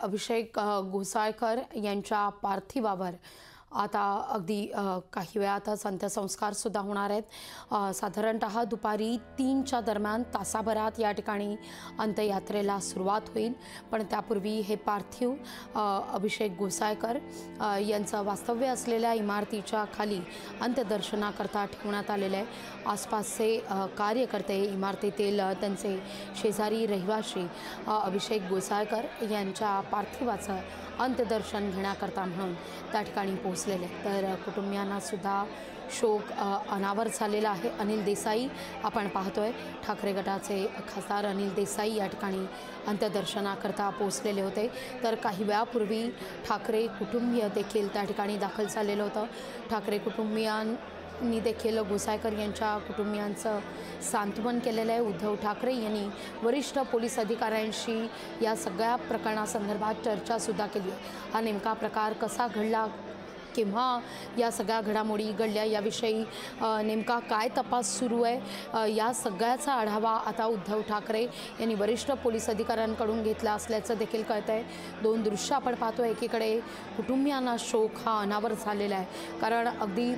अभिषेक घोसाळकर यांच्या पार्थिवावर आता अगदी काही वेळातच अंत्यसंस्कार सुद्धा होणार आहेत। साधारणतः दुपारी 3च्या दरम्यान तासाभरात या ठिकाणी अंत्ययात्रेला सुरुवात होईल, पण त्यापूर्वी हे पार्थिव अभिषेक घोसाळकर यांचं वास्तव्य असलेल्या इमारतीच्या खाली अंत्यदर्शनाकरता ठेवण्यात आलेले आहे। आसपासचे कार्यकर्ते, इमारतीतील त्यांचे शेजारी रहिवासी अभिषेक घोसाळकर यांच्या पार्थिवाचं अंत्यदर्शन घेण्याकरता म्हणून त्या ठिकाणी पोहोचलेले, तर कुटुंबियांना सुद्धा शोक अनावर झालेला आहे। अनिल देसाई आपण पाहतोय, ठाकरे गटाचे खासदार अनिल देसाई या ठिकाणी अंत्यदर्शनाकरता पोहोचलेले होते, तर काही वेळापूर्वी ठाकरे कुटुंबीय देखील त्या ठिकाणी दाखल झालेलं होतं। ठाकरे कुटुंबियांनी देखील घोसाळकर यांच्या कुटुंबियांचं सांत्वन केलेलं आहे। उद्धव ठाकरे यांनी वरिष्ठ पोलीस अधिकाऱ्यांशी या सगळ्या प्रकरणासंदर्भात चर्चासुद्धा केली आहे। हा नेमका प्रकार कसा घडला, केव्हा या सगळ्या घडामोडी घडल्या, याविषयी नेमका काय तपास सुरू आहे, या सगळ्याचा आढावा आता उद्धव ठाकरे यांनी वरिष्ठ पोलीस अधिकाऱ्यांकडून घेतला असल्याचं देखील कळतं आहे। दोन दृश्य आपण पाहतो, एकीकडे कुटुंबियांना शोक हा अनावर झालेला आहे, कारण अगदी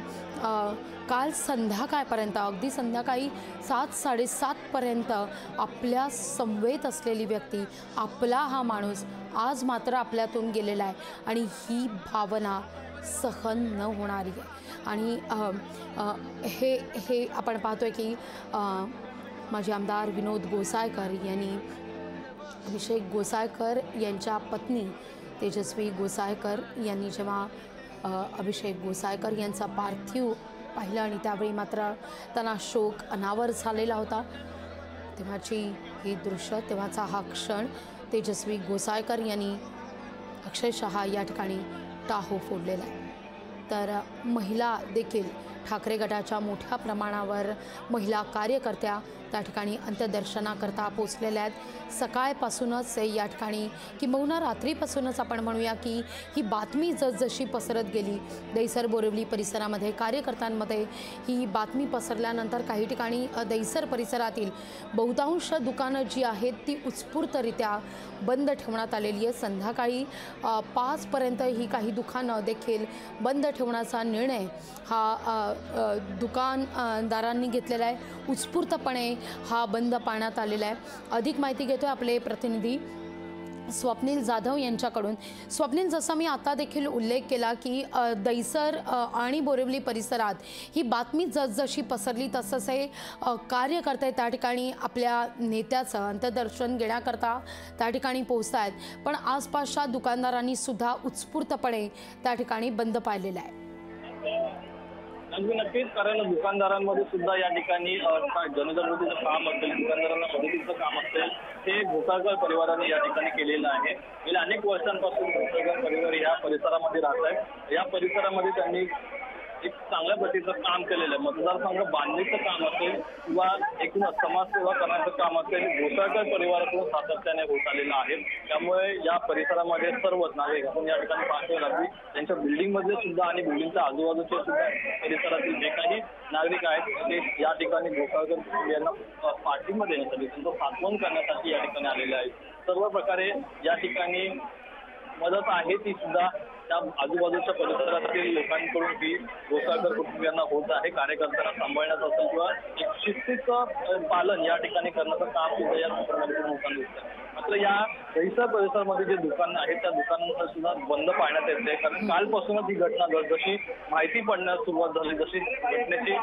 काल संध्याकाळपर्यंत, अगदी संध्याकाळी 7-7:30पर्यंत आपल्या समवेत असलेली व्यक्ती, आपला हा माणूस आज मात्र आपल्यातून गेलेला आहे, आणि ही भावना सहन न होणारी आहे। आणि हे आपण पाहतोय की माजी आमदार विनोद घोसाळकर यांनी अभिषेक घोसाळकर यांच्या पत्नी तेजस्वी घोसाळकर यांनी जेव्हा अभिषेक घोसाळकर यांचा पार्थिव पाहिलं आणि त्यावेळी मात्र त्यांना शोक अनावर झालेला होता, तेव्हाची ही दृश्य, तेव्हाचा हा क्षण तेजस्वी घोसाळकर यांनी अक्षरशः या ठिकाणी टाहो फोडलेला आहे। तर महिला देखील, ठाकरे गटाच्या मोठ्या प्रमाणावर महिला कार्यकर्त्या त्या ठिकाणी अंत्यदर्शनाकरता पोचलेल्या आहेत। सकाळपासूनच या ठिकाणी, किंबहुना रात्रीपासूनच आपण म्हणूया की ही बातमी जसजशी पसरत गेली दहिसर बोरिवली परिसरामध्ये, कार्यकर्त्यांमध्ये ही बातमी पसरल्यानंतर काही ठिकाणी दहिसर परिसरातील बहुतांश दुकानं जी आहेत ती उत्स्फूर्तरित्या बंद ठेवण्यात आलेली आहे। संध्याकाळी 5पर्यंत ही काही दुकानं देखील बंद ठेवण्याचा निर्णय हा दुकानदारांनी घेतलेला आहे। उत्स्फूर्तपणे हा बंद पाळण्यात आलेला आहे। अधिक माहिती घेतोय आपले प्रतिनिधी स्वप्नील जाधव यांच्याकडून। स्वप्नील, जसा मी आता देखील उल्लेख केला की दहिसर आणि बोरिवली परिसरात ही बातमी जसजशी पसरली तसंच हे कार्यकर्ते त्या ठिकाणी आपल्या नेत्याचं अंत्यदर्शन घेण्याकरता त्या ठिकाणी पोहोचत आहेत, पण आसपासच्या दुकानदारांनी सुद्धा उत्स्फूर्तपणे त्या ठिकाणी बंद पाळलेला आहे। नक्कीच, कारण दुकानदारांमध्ये सुद्धा या ठिकाणी जनजागृतीचं काम असेल, दुकानदारांना मदतीचं काम असेल, हे घोसाळकर परिवाराने या ठिकाणी केलेलं आहे। गेल्या अनेक वर्षांपासून घोसाळकर परिवार या परिसरामध्ये राहत आहे। या परिसरामध्ये त्यांनी एक चांगल्या पद्धतीचं काम केलेलं आहे। मतदारसंघ बांधणीचं काम असेल किंवा एकूणच समाजसेवा करण्याचं काम असेल, घोसाळकर परिवारातून सातत्याने होत आलेलं आहे। त्यामुळे या परिसरामध्ये सर्वच नागरिक, आपण या ठिकाणी पाहतोय लागली त्यांच्या बिल्डिंगमध्ये सुद्धा आणि बिल्डिंगच्या आजूबाजूचे सुद्धा परिसरातील जे काही नागरिक आहेत ते या ठिकाणी घोसाळकर कुटुंबियांना पाठिंबा देण्यासाठी, त्यांचं सांत्वन करण्यासाठी या ठिकाणी आलेले आहेत। सर्व प्रकारे या ठिकाणी मदत आहे ती सुद्धा त्या आजूबाजूच्या परिसरातील लोकांकडून ही घोसाळकर कुटुंबियांना होत आहे। कार्यकर्त्यांना सांभाळण्याचं असेल किंवा एक शिस्तीचं पालन या ठिकाणी करण्याचं काम सुद्धा या लोकांना होत आहे। मात्र या दहिसर परिसरामध्ये जे दुकानं आहेत त्या दुकानांना सुद्धा बंद पाळण्यात येते, कारण कालपासूनच ही घटना जशी माहिती पडण्यास सुरुवात झाली, जशी घटनेची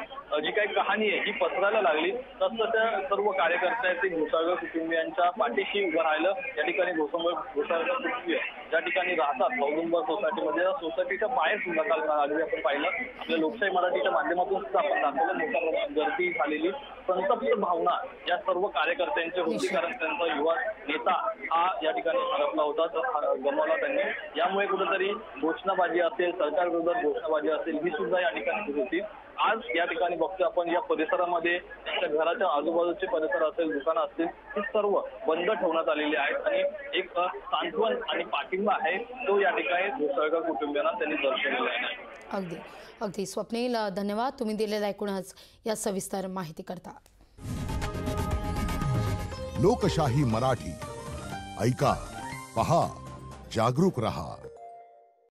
जी काही कहाणी आहे ही पसरायला लागली, तसं त्या सर्व कार्यकर्त्यांचे घोसाळकर कुटुंबियांच्या पाठीशी उभं राहिलं। या ठिकाणी घोसाळकर कुटुंबीय ज्या ठिकाणी राहतात औदुंबर सोसायटीमध्ये, या सोसायटीच्या बाहेर सुद्धा काल अगदी आपण पाहिलं, आपल्या लोकशाही मराठीच्या माध्यमातून सुद्धा आपण दाखवलं, मोठ्या प्रमाणात गर्दी झालेली, संतप्त भावना या सर्व कार्यकर्त्यांची होती, कारण त्यांचा युवा नेता हा या ठिकाणी हरपला होता, तर गमावला त्यांनी। यामुळे कुठेतरी घोषणाबाजी असेल, सरकार विरोधात घोषणाबाजी असेल, ही सुद्धा या ठिकाणी होत होती। आज या ठिकाणी बघतोय आपण या परिसरामध्ये त्यांच्या घराच्या आजूबाजूचे परिसर असेल, दुकानं असतील, ही सर्व बंद ठेवण्यात आलेली आहेत आणि एक सांत्वन आणि पाठिंबा आहे तो या ठिकाणी घोसाळकर कुटुंबियांना त्यांनी दर्शवलेला आहे। अगदी अगदी स्वप्नील, धन्यवाद तुम्ही दिलेल्या एकूणच या सविस्तर माहिती करता। लोकशाही मराठी ऐका, पहा, जागरूक रहा।